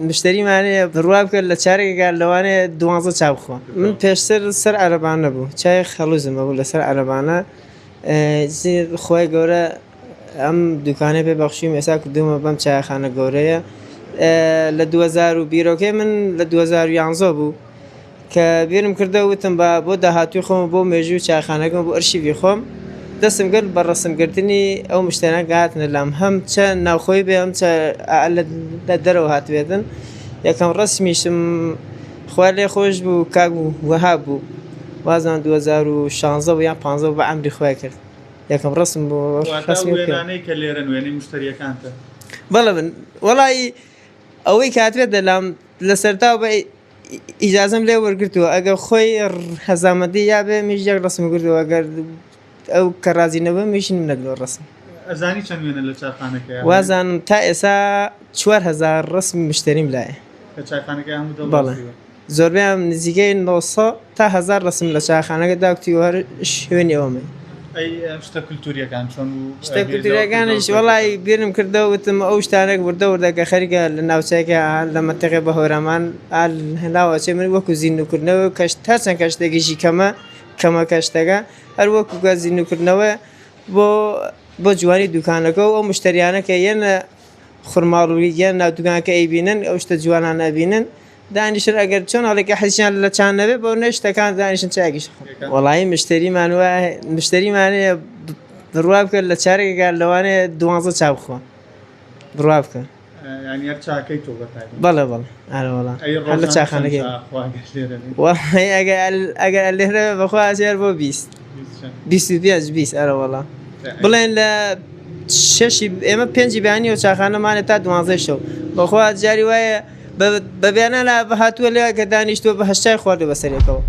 مشتریمانەیە بڕوا بکە لە چارێکێکا لەوانەیە 12 چاو بخۆ من پێشتر سەر عەرەبانە بوو چای خەڵوزمە بوو لەسەر عەرەبانە خۆی گەورە ئەم دوکانەی پێ بەخشیم ئێستا کردومە بەم چایخانە گەورەیە لە 2020 من لە 2011 بوو کە بیرم کردە وتم بۆ داهاتوی خۆم بۆ مێژوو چایخانەکەم بۆ ئەرشیڤی خۆم دەستم کرد بە ڕەسمکردنی ئەو مشتریان هاتنە لام هەم چە ناوخۆی بێ ئەم لە دەرەوە هاتوێتن یەکەم ڕەسمیشم خوار لێ خۆش بوو کاک بوو وەهاب بوو وازان 2016 بوو یان 15 بە ئەمری خۆی کرد یەکەم ڕەسم بوو وێنانەی کە لێرە نوێنەی مشتریەکانتە بەڵێ من وەڵی ئەوەی کاتوێت دەلام لە سەرتاو بە ئیجازەم لێ وەرگرتووە ئەگەر خۆی هەزامەتی یا بێ میش یەک ڕەسم کردووە ئەگەر ئەو کە ڕازینەوە میشین منەگەوە ڕەسم ئەزانی چەند وێنە لە چایخانەکە وازانم تا ئێستا 4000 ڕەسمی مشتریم لایە کە چایخانەکە هەموو بەڵێ زۆربیان نزیکەی 900 تا 1000 ڕەسم لە چایخانەکە داوتیوە هەر شوێنی ئەوەمە ئەی شتە کولتوریەکان چۆن شتە کولتوریەکانش وەڵی بیرم کردە وتم ئەو شتانێک وردە وردەکە خەریکە لە ناوچەیەکە لە مەتەقێ بە هۆرەمان هێناوەچێ من وەکو زیندوکردنەوە کەش تا چەند کەشتێکیشی کەمە کەشتەکە هەر وەکو گە زیندوکردنەوە بۆ جوانی دوکانەکە و ئەو مشتریانەکە یەنە خورماڵوی یان ناو دوکانەکە ئەیبینن ئەو شتە جوانان ئەبینن دانیشن ئەگەر چۆن هەڵێکە حەزیان لە چان نەبێ بۆ نەشتەکان دانیشن چاکیش وەڵی مشتریمانەیە بڕوا بکە لە چارێکێکا لەوانەیە 12 چاو بخۆ بڕوا بکە بەڵێ ئەرەوەڵا لە چاخانەکە ئەگەر لێرە بەخوا ئاسیار بۆ 20 ئەرەوەڵا بڵێن لە شەشی ئێمە 5 بیانی و چاخانەمانێت تا 12 شەو بەخوا جاری وایە بەبیانە لە بە هاتووە لێ کە دانیشتووە بە هەشتای خواردو بەسەرێکەوە